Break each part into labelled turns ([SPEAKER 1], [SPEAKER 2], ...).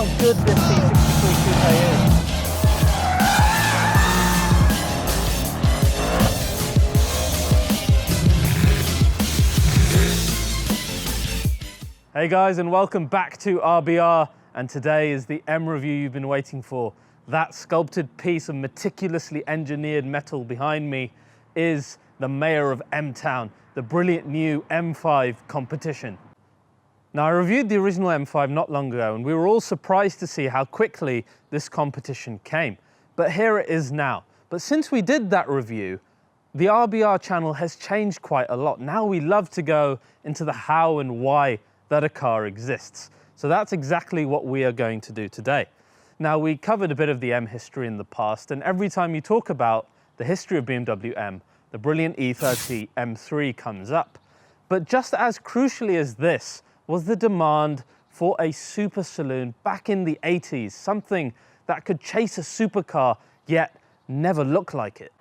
[SPEAKER 1] how good this E63 Coupe is. Hey guys, and welcome back to RBR, and today is the M review you've been waiting for. That sculpted piece of meticulously engineered metal behind me is the mayor of M-Town, the brilliant new M5 competition. Now, I reviewed the original M5 not long ago, and we were all surprised to see how quickly this competition came. But here it is now. But since we did that review, the RBR channel has changed quite a lot. Now we love to go into the how and why that a car exists. So that's exactly what we are going to do today. Now, we covered a bit of the M history in the past, and every time you talk about the history of BMW M, the brilliant E30 M3 comes up. But just as crucially as this was the demand for a super saloon back in the 80s, something that could chase a supercar yet never look like it.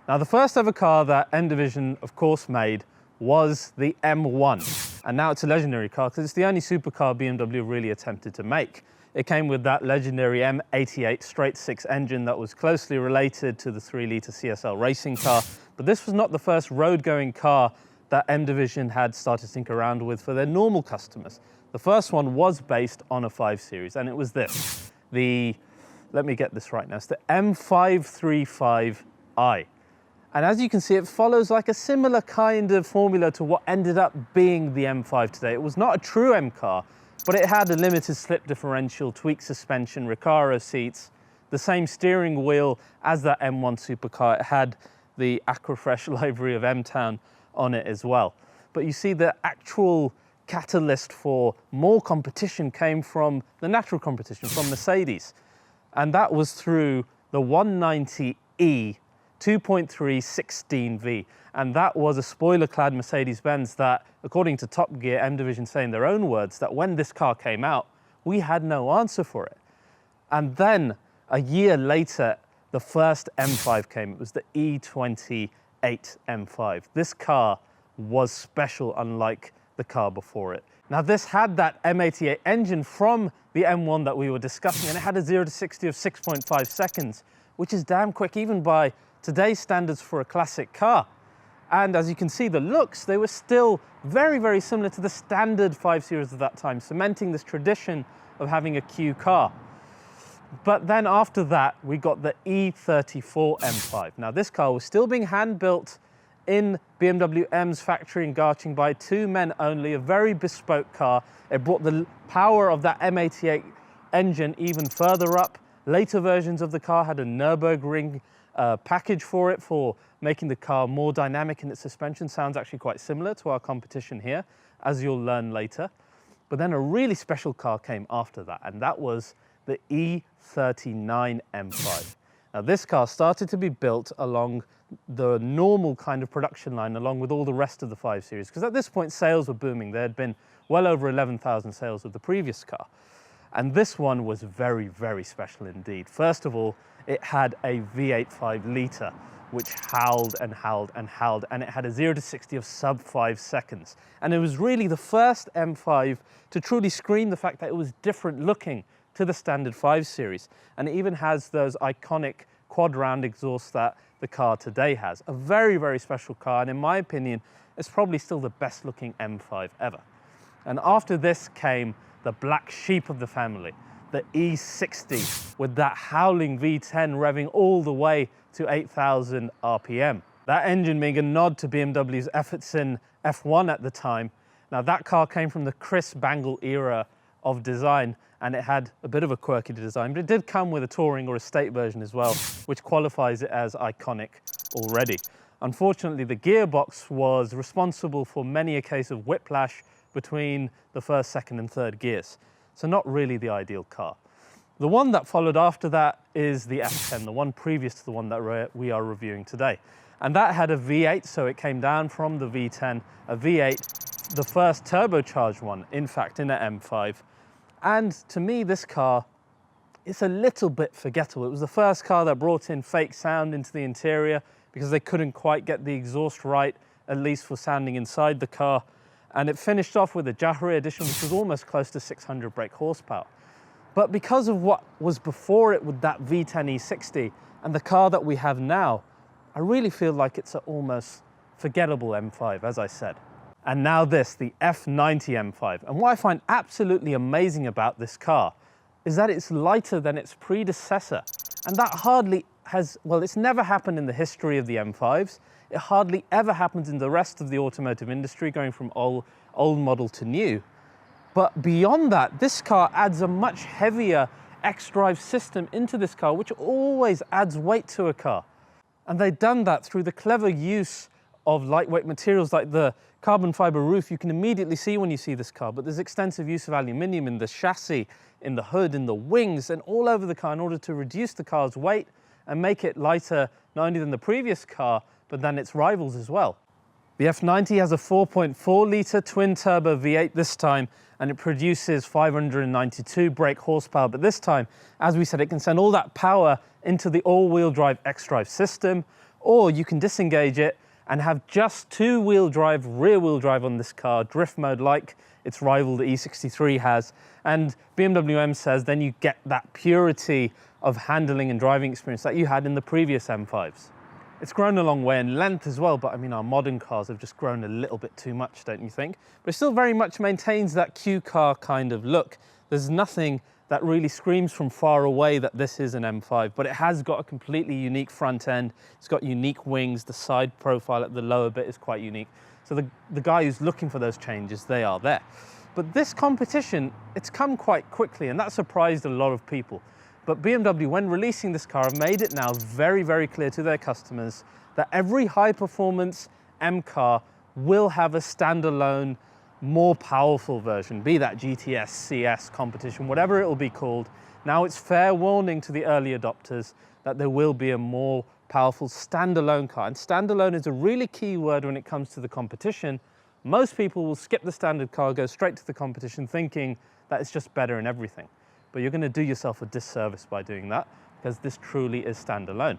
[SPEAKER 1] Now, the first ever car that M Division, of course, made was the M1. And now it's a legendary car because it's the only supercar BMW really attempted to make. It came with that legendary M88 straight-six engine that was closely related to the 3-litre CSL racing car. But this was not the first road-going car that M Division had started to think around with for their normal customers. The first one was based on a 5 Series, and it was this. Let me get this right now, it's the M535i. And as you can see, it follows like a similar kind of formula to what ended up being the M5 today. It was not a true M car, but it had a limited slip differential, tweaked suspension, Recaro seats, the same steering wheel as that M1 supercar. It had the Aquafresh livery of M-Town on it as well. But you see, the actual catalyst for more competition came from the natural competition, from Mercedes. And that was through the 190E 2.3 16V, and that was a spoiler-clad Mercedes-Benz that, according to Top Gear, M Division say in their own words, that when this car came out, we had no answer for it. And then, a year later, the first M5 came. It was the E28 M5. This car was special, unlike the car before it. Now, this had that M88 engine from the M1 that we were discussing, and it had a 0 to 60 of 6.5 seconds, which is damn quick, even by today's standards for a classic car. And as you can see, the looks, they were still very, very similar to the standard 5 Series of that time, cementing this tradition of having a Q car. But then after that, we got the E34 M5. Now, this car was still being hand-built in BMW M's factory in Garching by 2 men only, a very bespoke car. It brought the power of that M88 engine even further up. Later versions of the car had a Nürburgring package for it, for making the car more dynamic in its suspension. Sounds actually quite similar to our competition here, as you'll learn later. But then a really special car came after that, and that was the E39 M5. Now, this car started to be built along the normal kind of production line, along with all the rest of the 5 Series, because at this point sales were booming. There had been well over 11,000 sales of the previous car. And this one was very, very special indeed. First of all, it had a V8 5-litre, which howled and howled and howled, and it had a 0 to 60 of sub 5 seconds. And it was really the first M5 to truly scream the fact that it was different looking to the standard 5 Series. And it even has those iconic quad-round exhausts that the car today has. A very, very special car, and in my opinion, it's probably still the best looking M5 ever. And after this came the black sheep of the family, the E60, with that howling V10 revving all the way to 8,000 RPM. That engine being a nod to BMW's efforts in F1 at the time. Now, that car came from the Chris Bangle era of design, and it had a bit of a quirky design, but it did come with a touring or estate version as well, which qualifies it as iconic already. Unfortunately, the gearbox was responsible for many a case of whiplash between the first, second, and third gears. So not really the ideal car. The one that followed after that is the F10, the one previous to the one that we are reviewing today. And that had a V8, so it came down from the V10, a V8, the first turbocharged one, in fact, in an M5. And to me, this car is a little bit forgettable. It was the first car that brought in fake sound into the interior because they couldn't quite get the exhaust right, at least for sounding inside the car. And it finished off with a Jahre edition, which was almost close to 600 brake horsepower. But because of what was before it with that V10 E60 and the car that we have now, I really feel like it's an almost forgettable M5, as I said. And now this, the E39 M5. And what I find absolutely amazing about this car is that it's lighter than its predecessor. And that hardly has, well, it's never happened in the history of the M5s. It hardly ever happens in the rest of the automotive industry, going from old model to new. But beyond that, this car adds a much heavier X-Drive system into this car, which always adds weight to a car. And they've done that through the clever use of lightweight materials like the carbon fiber roof. You can immediately see when you see this car, but there's extensive use of aluminium in the chassis, in the hood, in the wings, and all over the car in order to reduce the car's weight and make it lighter not only than the previous car, but than its rivals as well. The F90 has a 4.4 litre twin-turbo V8 this time, and it produces 592 brake horsepower. But this time, as we said, it can send all that power into the all-wheel drive X-Drive system, or you can disengage it and have just two-wheel drive, rear-wheel drive on this car, drift mode like its rival, the E63 has. And BMW M says then you get that purity of handling and driving experience that you had in the previous M5s. It's grown a long way in length as well, but I mean, our modern cars have just grown a little bit too much, don't you think? But it still very much maintains that Q car kind of look. There's nothing that really screams from far away that this is an M5, but it has got a completely unique front end. It's got unique wings. The side profile at the lower bit is quite unique. So the guy who's looking for those changes, they are there. But this competition, it's come quite quickly, and that surprised a lot of people. But BMW, when releasing this car, have made it now very, very clear to their customers that every high-performance M car will have a standalone, more powerful version, be that GTS, CS, competition, whatever it will be called. Now it's fair warning to the early adopters that there will be a more powerful standalone car. And standalone is a really key word when it comes to the competition. Most people will skip the standard car, go straight to the competition, thinking that it's just better in everything. But you're going to do yourself a disservice by doing that, because this truly is standalone.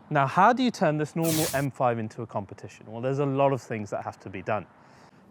[SPEAKER 1] Now, how do you turn this normal M5 into a competition? Well, there's a lot of things that have to be done.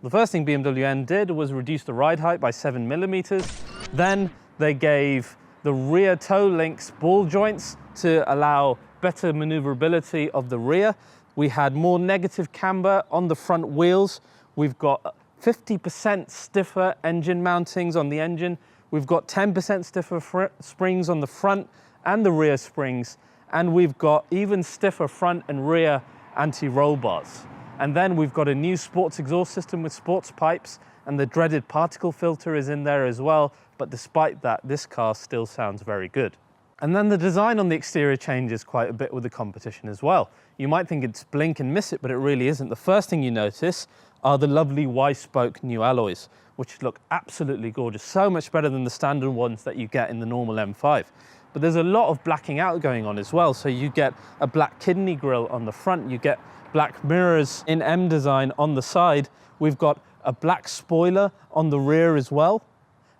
[SPEAKER 1] The first thing BMW M did was reduce the ride height by 7 millimeters. Then they gave the rear toe links ball joints to allow better maneuverability of the rear. We had more negative camber on the front wheels. We've got 50% stiffer engine mountings on the engine. We've got 10% stiffer springs on the front and the rear springs. And we've got even stiffer front and rear anti-roll bars. And then we've got a new sports exhaust system with sports pipes, and the dreaded particle filter is in there as well. But despite that, this car still sounds very good. And then the design on the exterior changes quite a bit with the competition as well. You might think it's blink and miss it, but it really isn't. The first thing you notice are the lovely Y-spoke new alloys, which look absolutely gorgeous, so much better than the standard ones that you get in the normal M5. But there's a lot of blacking out going on as well. So you get a black kidney grille on the front, you get black mirrors in M design on the side. We've got a black spoiler on the rear as well.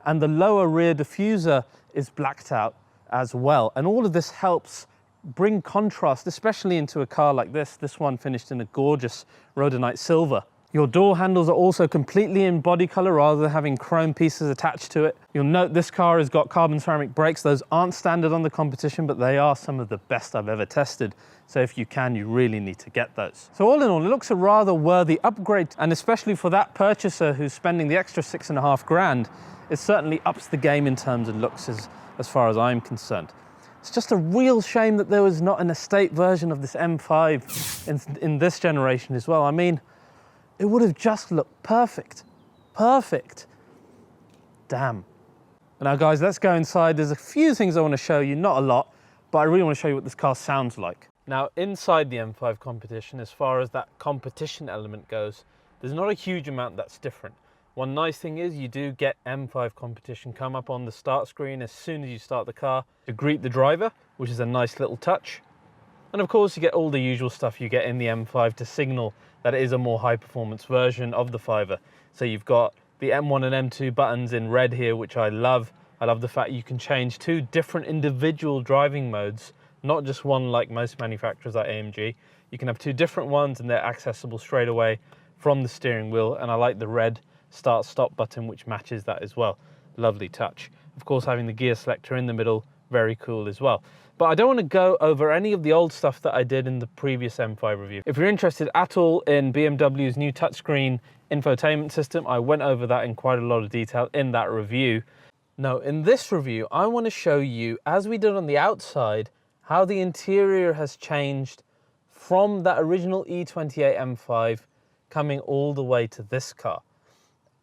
[SPEAKER 1] And the lower rear diffuser is blacked out as well. And all of this helps bring contrast, especially into a car like this. This one finished in a gorgeous rhodonite silver. Your door handles are also completely in body color rather than having chrome pieces attached to it. You'll note this car has got carbon ceramic brakes. Those aren't standard on the competition, but they are some of the best I've ever tested. So if you can, you really need to get those. So all in all, it looks a rather worthy upgrade. And especially for that purchaser who's spending the extra 6.5 grand, it certainly ups the game in terms of looks as far as I'm concerned. It's just a real shame that there was not an estate version of this M5 in this generation as well. I mean, it would have just looked perfect. Perfect. Damn. Now guys, let's go inside. There's a few things I want to show you, not a lot, but I really want to show you what this car sounds like. Now inside the M5 competition, as far as that competition element goes, there's not a huge amount that's different. One nice thing is you do get M5 competition come up on the start screen as soon as you start the car to greet the driver, which is a nice little touch. And of course you get all the usual stuff you get in the M5 to signal that it is a more high performance version of the 5er. So you've got the M1 and M2 buttons in red here, which I love. I love the fact you can change two different individual driving modes, not just one like most manufacturers like AMG. You can have two different ones and they're accessible straight away from the steering wheel. And I like the red start stop button, which matches that as well. Lovely touch. Of course, having the gear selector in the middle, very cool as well. But I don't want to go over any of the old stuff that I did in the previous M5 review. If you're interested at all in BMW's new touchscreen infotainment system, I went over that in quite a lot of detail in that review. Now, in this review, I want to show you, as we did on the outside, how the interior has changed from that original E28 M5 coming all the way to this car.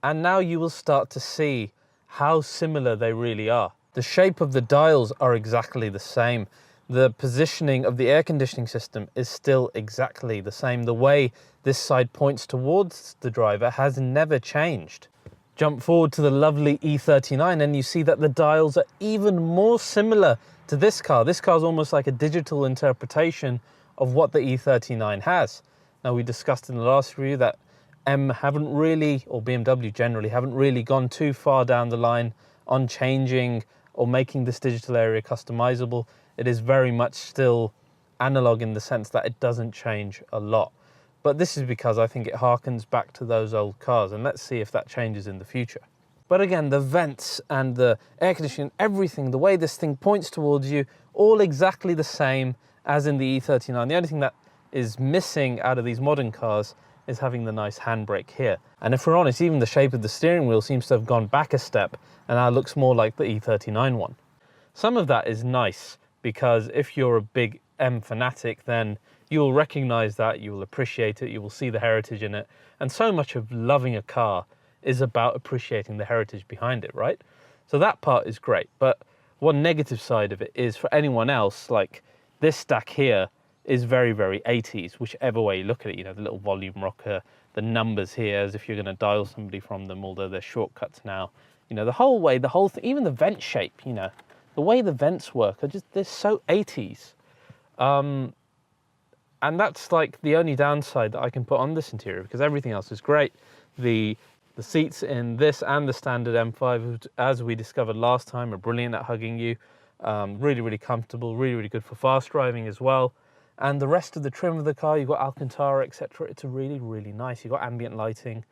[SPEAKER 1] And now you will start to see how similar they really are. The shape of the dials are exactly the same. The positioning of the air conditioning system is still exactly the same. The way this side points towards the driver has never changed. Jump forward to the lovely E39 and you see that the dials are even more similar to this car. This car is almost like a digital interpretation of what the E39 has. Now, we discussed in the last review that haven't really, or BMW generally, haven't really gone too far down the line on changing or making this digital area customizable. It is very much still analog in the sense that it doesn't change a lot. But this is because I think it harkens back to those old cars, and let's see if that changes in the future. But again, the vents and the air conditioning, everything, the way this thing points towards you, all exactly the same as in the E39. The only thing that is missing out of these modern cars is having the nice handbrake here. And if we're honest, even the shape of the steering wheel seems to have gone back a step and now looks more like the E39 one. Some of that is nice because if you're a big M fanatic, then you'll recognize that, you will appreciate it, you will see the heritage in it. And so much of loving a car is about appreciating the heritage behind it, right? So that part is great. But one negative side of it is for anyone else, like this stack here is very, very 80s, whichever way you look at it. You know, the little volume rocker, the numbers here as if you're going to dial somebody from them, although they're shortcuts now. You know, the whole way, the whole thing, even the vent shape, you know, the way the vents work are just, they're so 80s. And that's like the only downside that I can put on this interior, because everything else is great. The seats in this and the standard M5, as we discovered last time, are brilliant at hugging you. Really, really comfortable, really, really good for fast driving as well. And the rest of the trim of the car, you've got Alcantara, etc. It's really, really nice. You've got ambient lighting.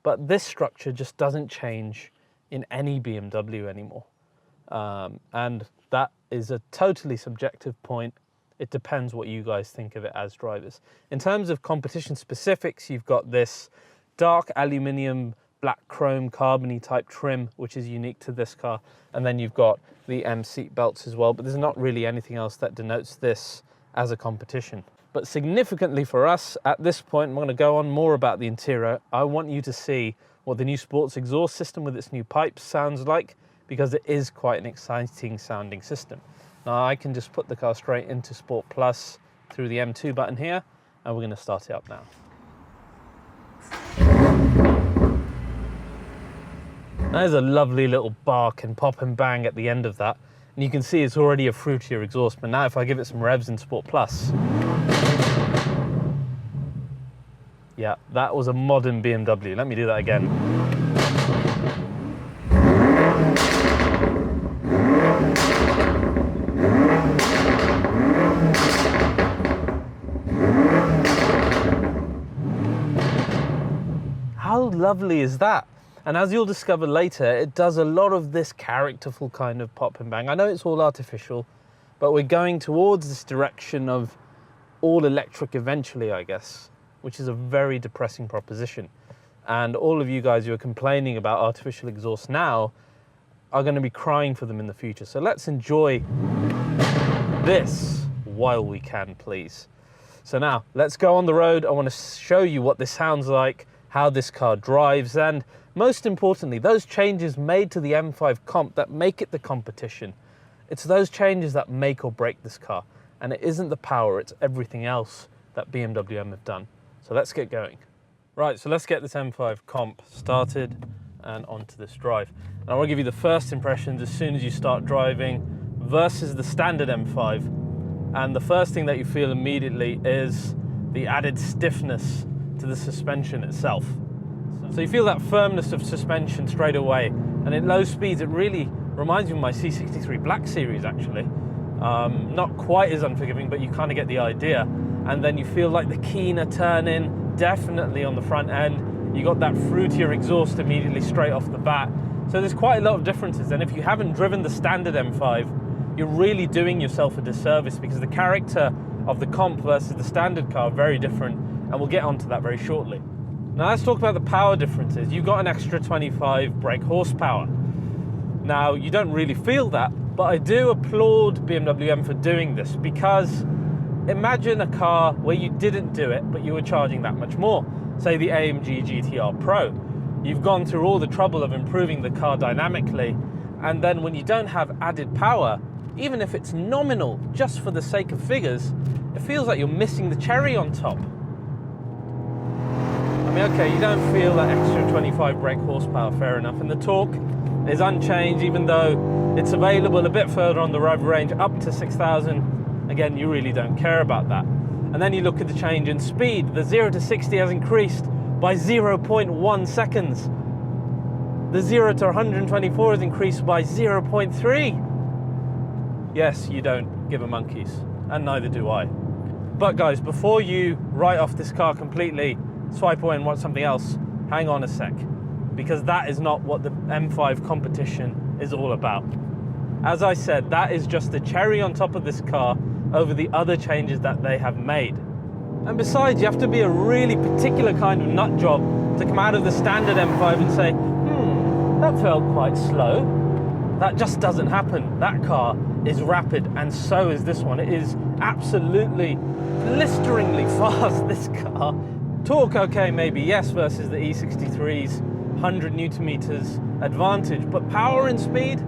[SPEAKER 1] But this structure just doesn't change in any BMW anymore. And that is a totally subjective point. It depends what you guys think of it as drivers. In terms of competition specifics, you've got this dark aluminium, black chrome, carbony type trim, which is unique to this car. And then you've got the M seat belts as well, but there's not really anything else that denotes this as a competition. But significantly for us at this point, I'm going to go on more about the interior. I want you to see what the new sports exhaust system with its new pipes sounds like, because it is quite an exciting sounding system. Now I can just put the car straight into Sport Plus through the M2 button here, and we're going to start it up now. There's a lovely little bark and pop and bang at the end of that. And you can see it's already a fruitier exhaust, but now if I give it some revs in Sport Plus. Yeah, that was a modern BMW. Let me do that again. How lovely is that? And as you'll discover later, it does a lot of this characterful kind of pop and bang. I know it's all artificial, but we're going towards this direction of all electric eventually, I guess, which is a very depressing proposition. And all of you guys who are complaining about artificial exhaust now are going to be crying for them in the future. So let's enjoy this while we can, please. So now let's go on the road. I want to show you what this sounds like, how this car drives, and most importantly, those changes made to the M5 comp that make it the competition. It's those changes that make or break this car. And it isn't the power, it's everything else that BMW M have done. So let's get going. Right, so let's get this M5 comp started and onto this drive. And I want to give you the first impressions as soon as you start driving versus the standard M5. And the first thing that you feel immediately is the added stiffness to the suspension itself. So you feel that firmness of suspension straight away, and at low speeds it really reminds me of my C63 Black Series actually. Not quite as unforgiving, but you kind of get the idea. And then you feel like the keener turn-in, definitely on the front end. You got that fruitier exhaust immediately straight off the bat, So there's quite a lot of differences, and if you haven't driven the standard M5, you're really doing yourself a disservice, because the character of the comp versus the standard car are very different, and we'll get onto that very shortly. Now let's talk about the power differences. You've got an extra 25 brake horsepower. Now you don't really feel that, but I do applaud BMW M for doing this, because imagine a car where you didn't do it, but you were charging that much more. Say the AMG GTR Pro. You've gone through all the trouble of improving the car dynamically, and then when you don't have added power, even if it's nominal, just for the sake of figures, it feels like you're missing the cherry on top. I mean, okay, you don't feel that extra 25 brake horsepower, fair enough, and the torque is unchanged, even though it's available a bit further on the road range, up to 6,000. Again, you really don't care about that. And then you look at the change in speed. The 0 to 60 has increased by 0.1 seconds. The 0 to 124 has increased by 0.3. Yes, you don't give a monkeys, and neither do I. But guys, before you write off this car completely, swipe away and watch something else, hang on a sec, because that is not what the M5 competition is all about. As I said, that is just the cherry on top of this car over the other changes that they have made. And besides, you have to be a really particular kind of nut job to come out of the standard M5 and say, that felt quite slow. That just doesn't happen. That car is rapid, and so is this one. It is absolutely blisteringly fast, this car. Torque, okay, maybe yes, versus the E63's 100 Newton meters advantage, but power and speed,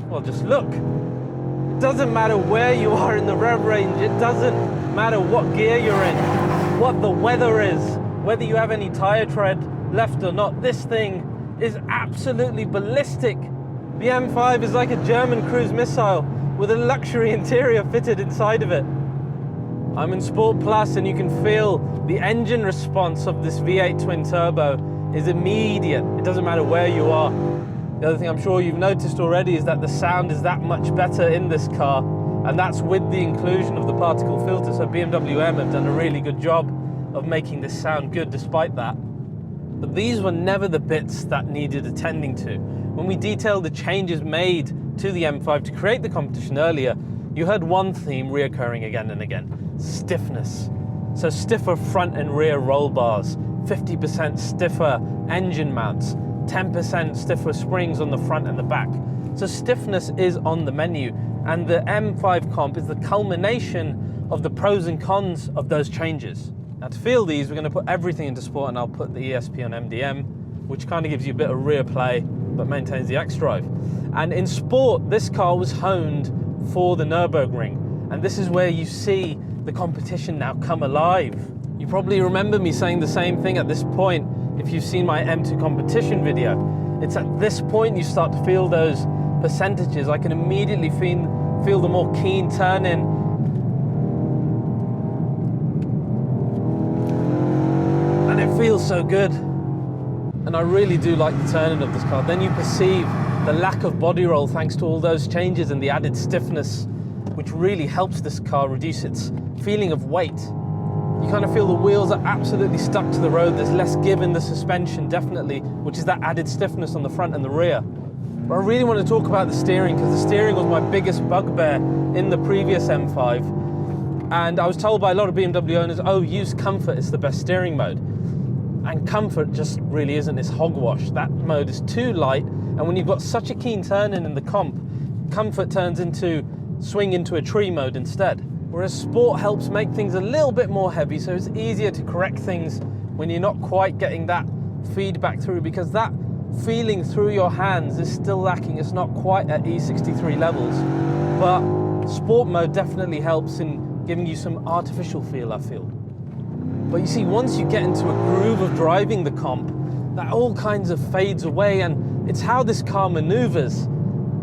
[SPEAKER 1] well, just look. It doesn't matter where you are in the rev range. It doesn't matter what gear you're in, what the weather is, whether you have any tire tread left or not. This thing is absolutely ballistic. The M5 is like a German cruise missile with a luxury interior fitted inside of it. I'm in Sport Plus, and you can feel the engine response of this V8 twin turbo is immediate. It doesn't matter where you are. The other thing I'm sure you've noticed already is that the sound is that much better in this car, and that's with the inclusion of the particle filter. So BMW M have done a really good job of making this sound good despite that. But these were never the bits that needed attending to. When we detailed the changes made to the M5 to create the competition earlier, you heard one theme reoccurring again and again: stiffness. So stiffer front and rear roll bars, 50% stiffer engine mounts, 10% stiffer springs on the front and the back. So stiffness is on the menu, and the M5 comp is the culmination of the pros and cons of those changes. Now to feel these, we're going to put everything into sport, and I'll put the ESP on MDM, which kind of gives you a bit of rear play but maintains the X-Drive. And in sport, this car was honed for the Nürburgring, and this is where you see the competition now come alive. You probably remember me saying the same thing at this point if you've seen my M2 competition video. It's at this point you start to feel those percentages. I can immediately feel the more keen turn in. And it feels so good. And I really do like the turning of this car. Then you perceive the lack of body roll thanks to all those changes and the added stiffness, which really helps this car reduce its feeling of weight. You kind of feel the wheels are absolutely stuck to the road. There's less give in the suspension, definitely, which is that added stiffness on the front and the rear. But I really want to talk about the steering, because the steering was my biggest bugbear in the previous M5. And I was told by a lot of BMW owners, oh, use comfort, it's the best steering mode. And comfort just really isn't. It's hogwash. That mode is too light, and when you've got such a keen turn in the comp, comfort turns into swing into a tree mode instead. Whereas sport helps make things a little bit more heavy, so it's easier to correct things when you're not quite getting that feedback through, because that feeling through your hands is still lacking. It's not quite at E63 levels, but sport mode definitely helps in giving you some artificial feel, I feel. But you see, once you get into a groove of driving the comp, that all kinds of fades away, and it's how this car maneuvers.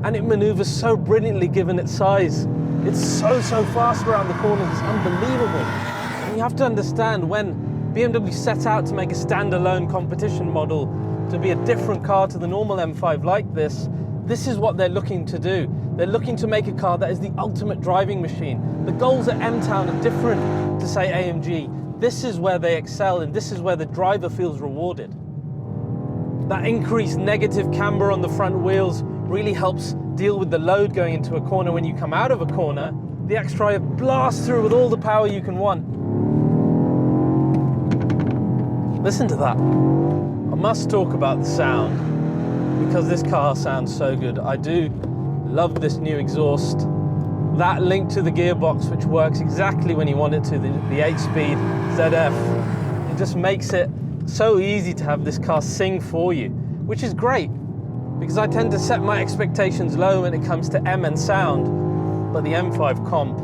[SPEAKER 1] And it maneuvers so brilliantly given its size. It's so fast around the corners, it's unbelievable. And you have to understand, when BMW set out to make a standalone competition model to be a different car to the normal M5 like this is what they're looking to do. They're looking to make a car that is the ultimate driving machine. The goals at M-Town are different to, say, AMG. This is where they excel, and this is where the driver feels rewarded. That increased negative camber on the front wheels really helps deal with the load going into a corner. When you come out of a corner, the xDrive blasts through with all the power you can want. Listen to that. I must talk about the sound because this car sounds so good. I do love this new exhaust. That link to the gearbox, which works exactly when you want it to, the 8-speed ZF, it just makes it so easy to have this car sing for you, which is great because I tend to set my expectations low when it comes to M and sound, but the M5 comp,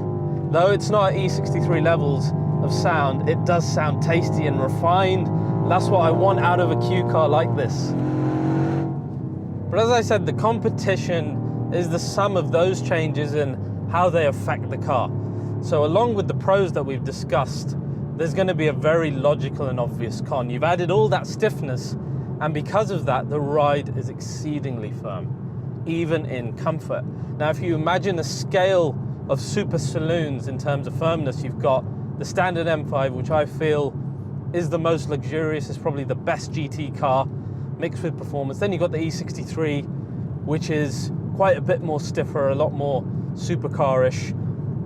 [SPEAKER 1] though it's not at E63 levels of sound, it does sound tasty and refined. That's what I want out of a Q car like this. But as I said, the competition is the sum of those changes and how they affect the car. So along with the pros that we've discussed, there's going to be a very logical and obvious con. You've added all that stiffness, and because of that, the ride is exceedingly firm, even in comfort. Now, if you imagine a scale of super saloons in terms of firmness, you've got the standard M5, which I feel is the most luxurious, is probably the best GT car mixed with performance. Then you've got the E63, which is quite a bit more stiffer, a lot more supercar-ish.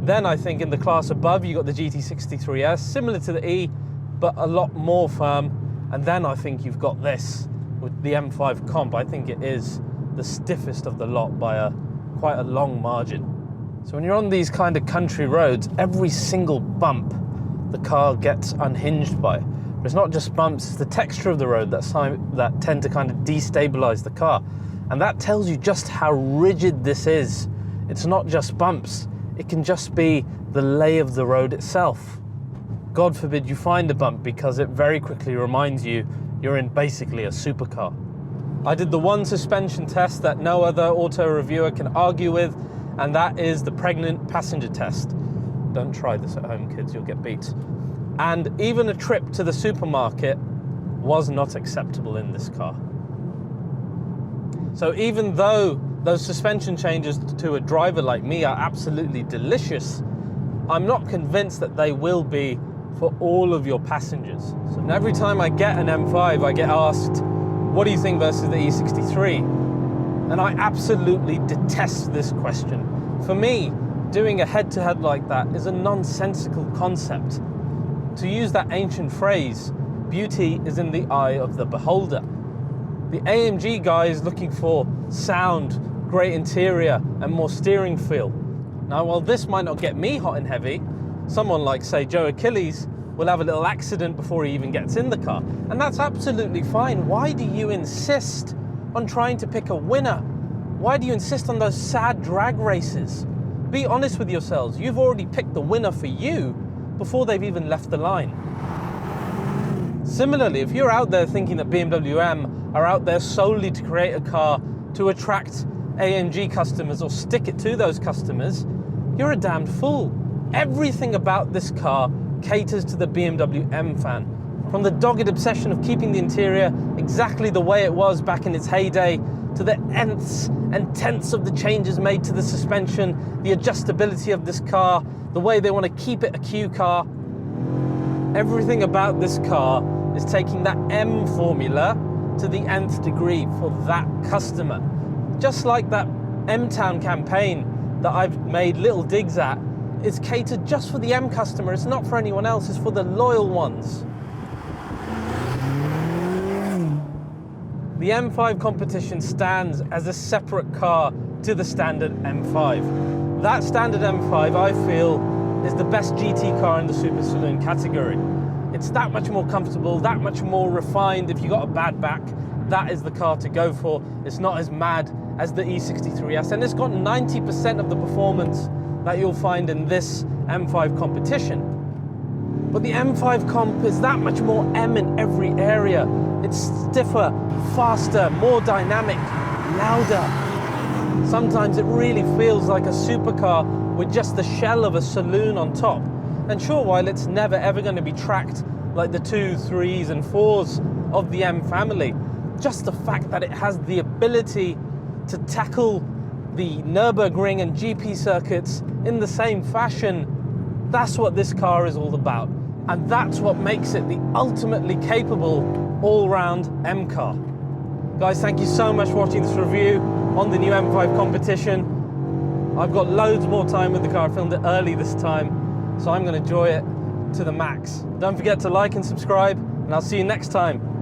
[SPEAKER 1] Then I think in the class above, you got the GT63S, similar to the E, but a lot more firm. And then I think you've got this with the M5 comp. I think it is the stiffest of the lot by quite a long margin. So when you're on these kind of country roads, every single bump the car gets unhinged by. But it's not just bumps, it's the texture of the road that tend to kind of destabilize the car. And that tells you just how rigid this is. It's not just bumps, it can just be the lay of the road itself. God forbid you find a bump, because it very quickly reminds you you're in basically a supercar. I did the one suspension test that no other auto reviewer can argue with, and that is the pregnant passenger test. Don't try this at home, kids, you'll get beat. And even a trip to the supermarket was not acceptable in this car. So even though those suspension changes to a driver like me are absolutely delicious, I'm not convinced that they will be for all of your passengers. So every time I get an M5, I get asked, what do you think versus the E63? And I absolutely detest this question. For me, doing a head-to-head like that is a nonsensical concept. To use that ancient phrase, beauty is in the eye of the beholder. The AMG guy is looking for sound, great interior, and more steering feel. Now, while this might not get me hot and heavy, someone like, say, Joe Achilles will have a little accident before he even gets in the car. And that's absolutely fine. Why do you insist on trying to pick a winner? Why do you insist on those sad drag races? Be honest with yourselves. You've already picked the winner for you before they've even left the line. Similarly, if you're out there thinking that BMW M are out there solely to create a car to attract AMG customers or stick it to those customers, you're a damned fool. Everything about this car caters to the BMW M fan. From the dogged obsession of keeping the interior exactly the way it was back in its heyday, to the nths and tenths of the changes made to the suspension, the adjustability of this car, the way they want to keep it a Q car. Everything about this car is taking that M formula to the nth degree for that customer. Just like that M-Town campaign that I've made little digs at, it's catered just for the M customer. It's not for anyone else, it's for the loyal ones. The M5 competition stands as a separate car to the standard M5. That standard M5, I feel, is the best GT car in the super saloon category. It's that much more comfortable, that much more refined. If you got a bad back, that is the car to go for. It's not as mad as the E63S, and it's got 90% of the performance that you'll find in this M5 competition. But the M5 comp is that much more M in every area. It's stiffer, faster, more dynamic, louder. Sometimes it really feels like a supercar with just the shell of a saloon on top. And sure, while it's never ever going to be tracked like the 2s, 3s and 4s of the M family, just the fact that it has the ability to tackle the Nürburgring and GP circuits in the same fashion, that's what this car is all about. And that's what makes it the ultimately capable all-round M car. Guys, thank you so much for watching this review on the new M5 competition. I've got loads more time with the car. I filmed it early this time, so I'm going to enjoy it to the max. Don't forget to like and subscribe, and I'll see you next time.